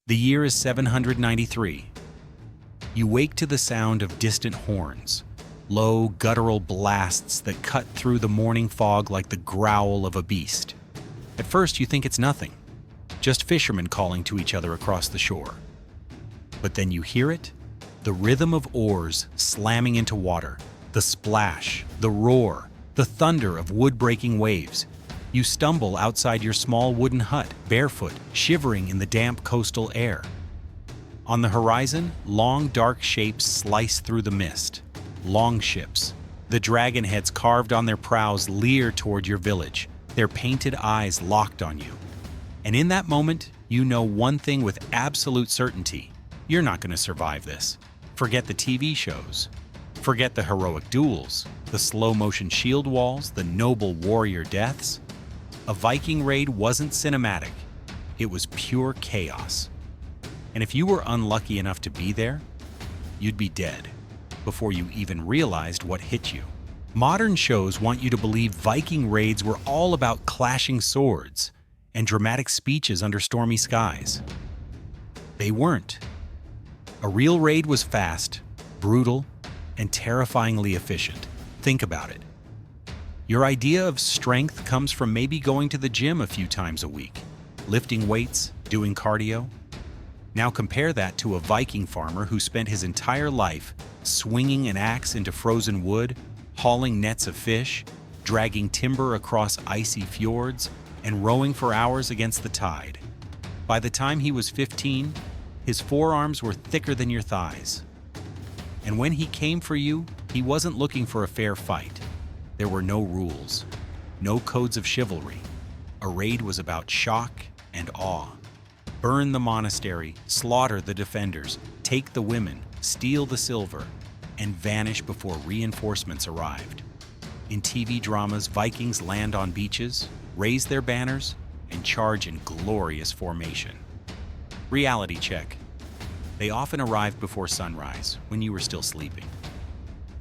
The year is 793. You wake to the sound of distant horns, low, guttural blasts that cut through the morning fog like the growl of a beast. At first, you think it's nothing, just fishermen calling to each other across the shore. But then you hear it, the rhythm of oars slamming into water, the splash, the roar, the thunder of wood-breaking waves. You stumble outside your small wooden hut, barefoot, shivering in the damp coastal air. On the horizon, long dark shapes slice through the mist. Longships, the dragon heads carved on their prows, leer toward your village, their painted eyes locked on you. And in that moment, you know one thing with absolute certainty: you're not going to survive this. Forget the TV shows. Forget the heroic duels, the slow-motion shield walls, the noble warrior deaths. A Viking raid wasn't cinematic. It was pure chaos. And if you were unlucky enough to be there, you'd be dead before you even realized what hit you. Modern shows want you to believe Viking raids were all about clashing swords and dramatic speeches under stormy skies. They weren't. A real raid was fast, brutal, and terrifyingly efficient. Think about it. Your idea of strength comes from maybe going to the gym a few times a week, lifting weights, doing cardio. Now compare that to a Viking farmer who spent his entire life swinging an axe into frozen wood, hauling nets of fish, dragging timber across icy fjords, and rowing for hours against the tide. By the time he was 15, his forearms were thicker than your thighs. And when he came for you, he wasn't looking for a fair fight. There were no rules, no codes of chivalry. A raid was about shock and awe. Burn the monastery, slaughter the defenders, take the women, steal the silver, and vanish before reinforcements arrived. In TV dramas, Vikings land on beaches, raise their banners, and charge in glorious formation. Reality check. They often arrived before sunrise, when you were still sleeping.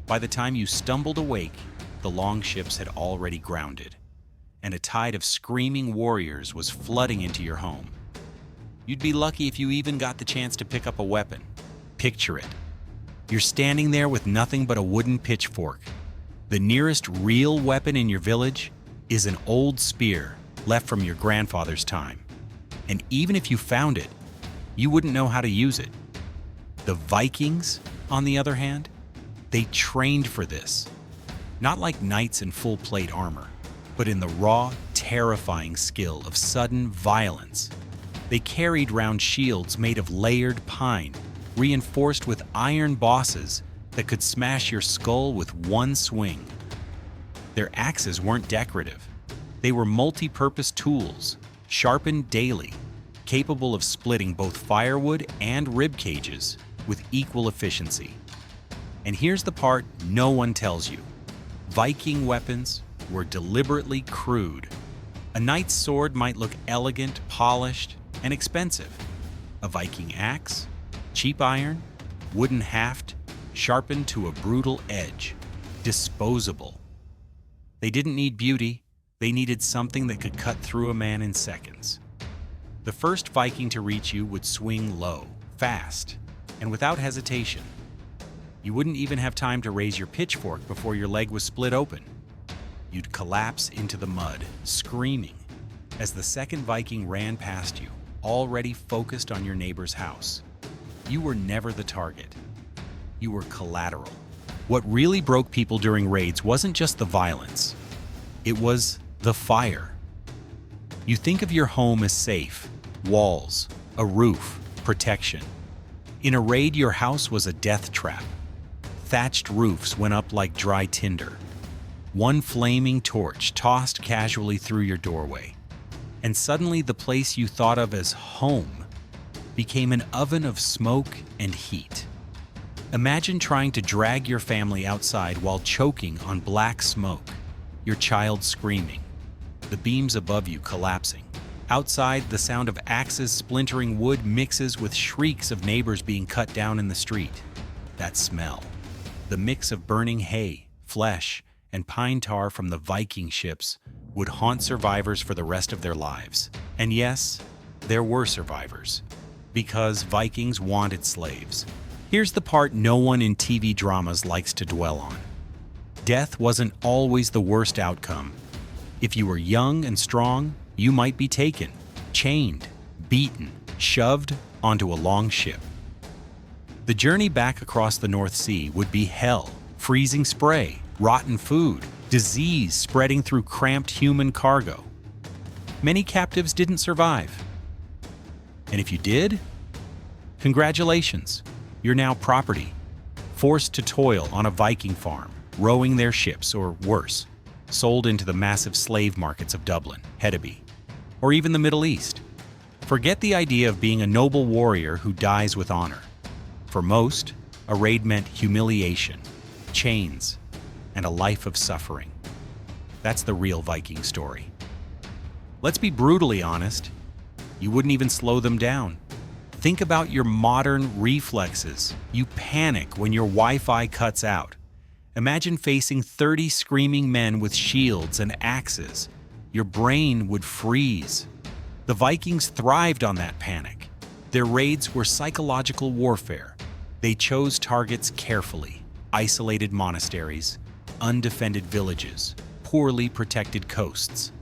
By the time you stumbled awake, the longships had already grounded, and a tide of screaming warriors was flooding into your home. You'd be lucky if you even got the chance to pick up a weapon. Picture it. You're standing there with nothing but a wooden pitchfork. The nearest real weapon in your village is an old spear left from your grandfather's time. And even if you found it, you wouldn't know how to use it. The Vikings, on the other hand, they trained for this. Not like knights in full plate armor, but in the raw, terrifying skill of sudden violence. They carried round shields made of layered pine, reinforced with iron bosses that could smash your skull with one swing. Their axes weren't decorative. They were multi-purpose tools, sharpened daily, capable of splitting both firewood and rib cages with equal efficiency. And here's the part no one tells you. Viking weapons were deliberately crude. A knight's sword might look elegant, polished, and expensive. A Viking axe, cheap iron, wooden haft, sharpened to a brutal edge, disposable. They didn't need beauty, they needed something that could cut through a man in seconds. The first Viking to reach you would swing low, fast, and without hesitation. You wouldn't even have time to raise your pitchfork before your leg was split open. You'd collapse into the mud, screaming, as the second Viking ran past you, already focused on your neighbor's house. You were never the target. You were collateral. What really broke people during raids wasn't just the violence. It was the fire. You think of your home as safe, walls, a roof, protection. In a raid, your house was a death trap. Thatched roofs went up like dry tinder. One flaming torch tossed casually through your doorway. And suddenly the place you thought of as home became an oven of smoke and heat. Imagine trying to drag your family outside while choking on black smoke, your child screaming, the beams above you collapsing. Outside, the sound of axes splintering wood mixes with shrieks of neighbors being cut down in the street. That smell, the mix of burning hay, flesh, and pine tar from the Viking ships would haunt survivors for the rest of their lives. And yes, there were survivors. Because Vikings wanted slaves. Here's the part no one in TV dramas likes to dwell on. Death wasn't always the worst outcome. If you were young and strong, you might be taken, chained, beaten, shoved onto a long ship. The journey back across the North Sea would be hell: freezing spray, rotten food, disease spreading through cramped human cargo. Many captives didn't survive. And if you did, congratulations, you're now property, forced to toil on a Viking farm, rowing their ships, or worse, sold into the massive slave markets of Dublin, Hedeby, or even the Middle East. Forget the idea of being a noble warrior who dies with honor. For most, a raid meant humiliation, chains, and a life of suffering. That's the real Viking story. Let's be brutally honest, you wouldn't even slow them down. Think about your modern reflexes. You panic when your Wi-Fi cuts out. Imagine facing 30 screaming men with shields and axes. Your brain would freeze. The Vikings thrived on that panic. Their raids were psychological warfare. They chose targets carefully: isolated monasteries, undefended villages, poorly protected coasts.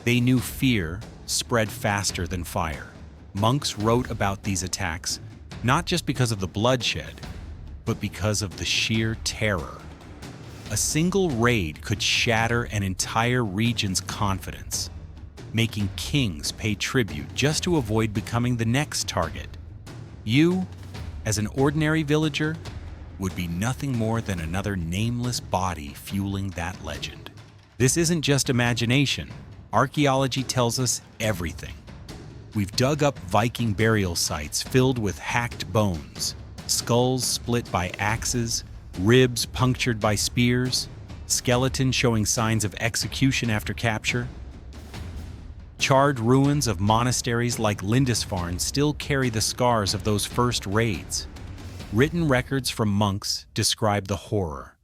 They knew fear spread faster than fire. Monks wrote about these attacks not just because of the bloodshed, but because of the sheer terror. A single raid could shatter an entire region's confidence, making kings pay tribute just to avoid becoming the next target. You, as an ordinary villager, would be nothing more than another nameless body fueling that legend. This isn't just imagination. Archaeology tells us everything. We've dug up Viking burial sites filled with hacked bones, skulls split by axes, ribs punctured by spears, skeletons showing signs of execution after capture. Charred ruins of monasteries like Lindisfarne still carry the scars of those first raids. Written records from monks describe the horror.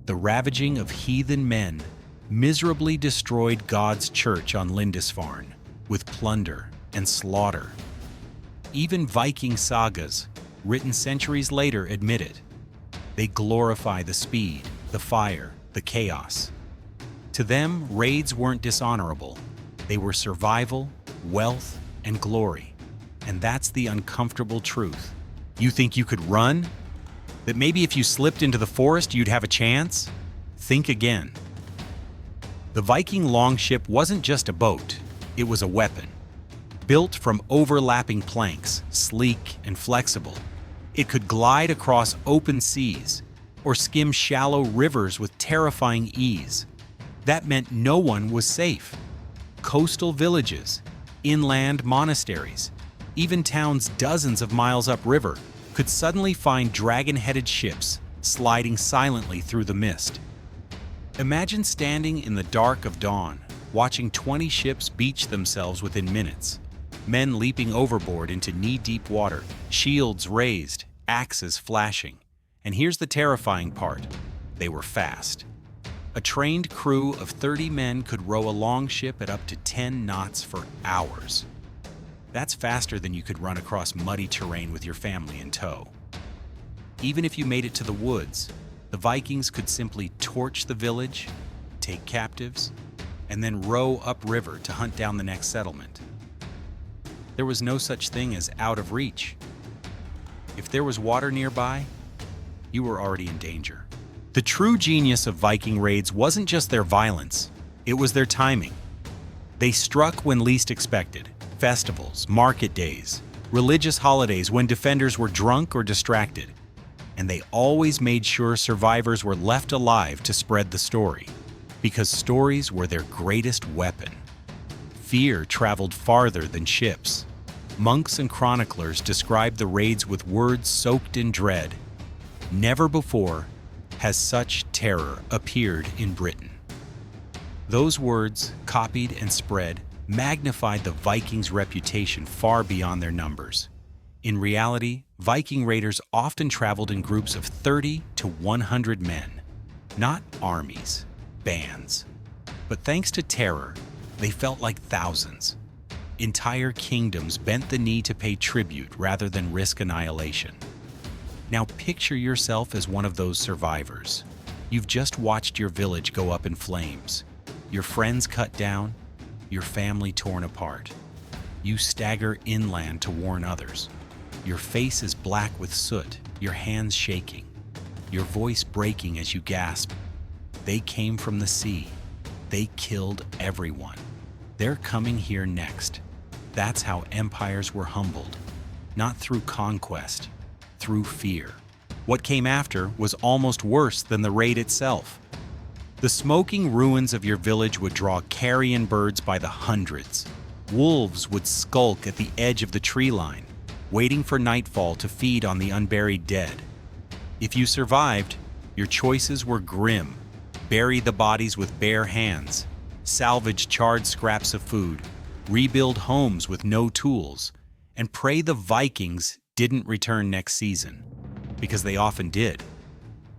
The ravaging of heathen men miserably destroyed God's church on Lindisfarne with plunder and slaughter. Even Viking sagas, written centuries later, admit it. They glorify the speed, the fire, the chaos. To them, raids weren't dishonorable. They were survival, wealth, and glory. And that's the uncomfortable truth. You think you could run? That maybe if you slipped into the forest, you'd have a chance? Think again. The Viking longship wasn't just a boat, it was a weapon. Built from overlapping planks, sleek and flexible, it could glide across open seas or skim shallow rivers with terrifying ease. That meant no one was safe. Coastal villages, inland monasteries, even towns dozens of miles upriver could suddenly find dragon-headed ships sliding silently through the mist. Imagine standing in the dark of dawn, watching 20 ships beach themselves within minutes. Men leaping overboard into knee-deep water, shields raised, axes flashing. And here's the terrifying part: they were fast. A trained crew of 30 men could row a longship at up to 10 knots for hours. That's faster than you could run across muddy terrain with your family in tow. Even if you made it to the woods, the Vikings could simply torch the village, take captives, and then row upriver to hunt down the next settlement. There was no such thing as out of reach. If there was water nearby, you were already in danger. The true genius of Viking raids wasn't just their violence, it was their timing. They struck when least expected: festivals, market days, religious holidays when defenders were drunk or distracted. And they always made sure survivors were left alive to spread the story, because stories were their greatest weapon. Fear traveled farther than ships. Monks and chroniclers described the raids with words soaked in dread. Never before has such terror appeared in Britain. Those words, copied and spread, magnified the Vikings' reputation far beyond their numbers. In reality, Viking raiders often traveled in groups of 30 to 100 men, not armies, bands. But thanks to terror, they felt like thousands. Entire kingdoms bent the knee to pay tribute rather than risk annihilation. Now picture yourself as one of those survivors. You've just watched your village go up in flames, your friends cut down, your family torn apart. You stagger inland to warn others. Your face is black with soot, your hands shaking, your voice breaking as you gasp. They came from the sea. They killed everyone. They're coming here next. That's how empires were humbled, not through conquest, through fear. What came after was almost worse than the raid itself. The smoking ruins of your village would draw carrion birds by the hundreds. Wolves would skulk at the edge of the tree line, waiting for nightfall to feed on the unburied dead. If you survived, your choices were grim. Bury the bodies with bare hands, salvage charred scraps of food, rebuild homes with no tools, and pray the Vikings didn't return next season, because they often did.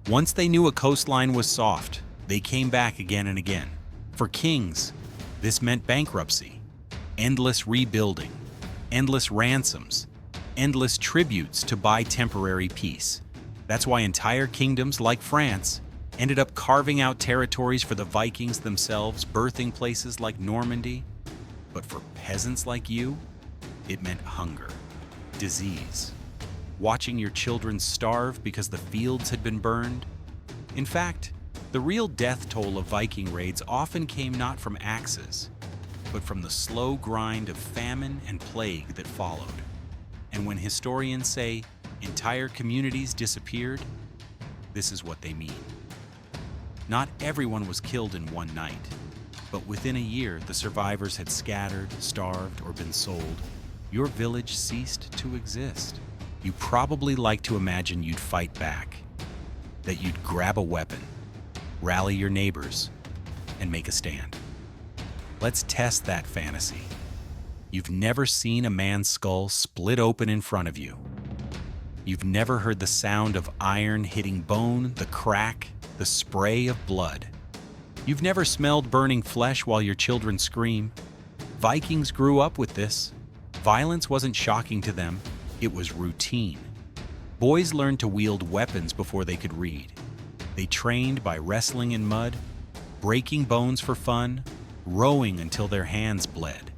Once they knew a coastline was soft, they came back again and again. For kings, this meant bankruptcy, endless rebuilding, endless ransoms, endless tributes to buy temporary peace. That's why entire kingdoms like France ended up carving out territories for the Vikings themselves, birthing places like Normandy. But for peasants like you, it meant hunger, disease, watching your children starve because the fields had been burned. In fact, the real death toll of Viking raids often came not from axes, but from the slow grind of famine and plague that followed. And when historians say entire communities disappeared, this is what they mean. Not everyone was killed in one night, but within a year the survivors had scattered, starved, or been sold. Your village ceased to exist. You probably like to imagine you'd fight back, that you'd grab a weapon, rally your neighbors, and make a stand. Let's test that fantasy. You've never seen a man's skull split open in front of you. You've never heard the sound of iron hitting bone, the crack, the spray of blood. You've never smelled burning flesh while your children scream. Vikings grew up with this. Violence wasn't shocking to them, it was routine. Boys learned to wield weapons before they could read. They trained by wrestling in mud, breaking bones for fun, rowing until their hands bled.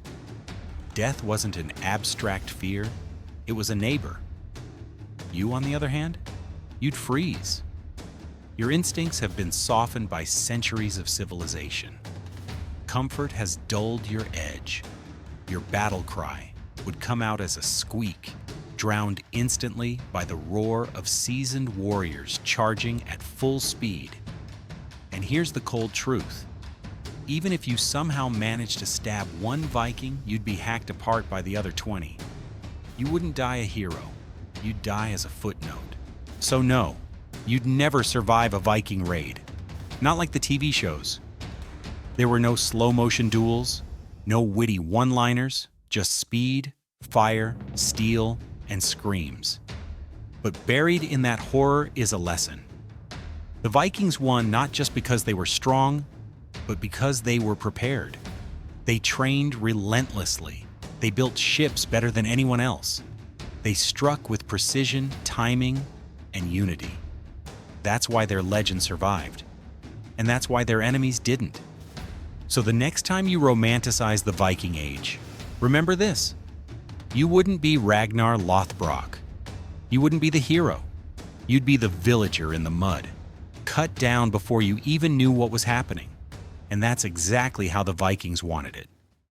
Death wasn't an abstract fear, it was a neighbor. You, on the other hand, you'd freeze. Your instincts have been softened by centuries of civilization. Comfort has dulled your edge. Your battle cry would come out as a squeak, drowned instantly by the roar of seasoned warriors charging at full speed. And here's the cold truth. Even if you somehow managed to stab one Viking, you'd be hacked apart by the other 20. You wouldn't die a hero. You'd die as a footnote. So no, you'd never survive a Viking raid. Not like the TV shows. There were no slow-motion duels, no witty one-liners, just speed, fire, steel, and screams. But buried in that horror is a lesson. The Vikings won not just because they were strong, but because they were prepared. They trained relentlessly. They built ships better than anyone else. They struck with precision, timing, and unity. That's why their legend survived. And that's why their enemies didn't. So the next time you romanticize the Viking Age, remember this. You wouldn't be Ragnar Lothbrok. You wouldn't be the hero. You'd be the villager in the mud, cut down before you even knew what was happening. And that's exactly how the Vikings wanted it.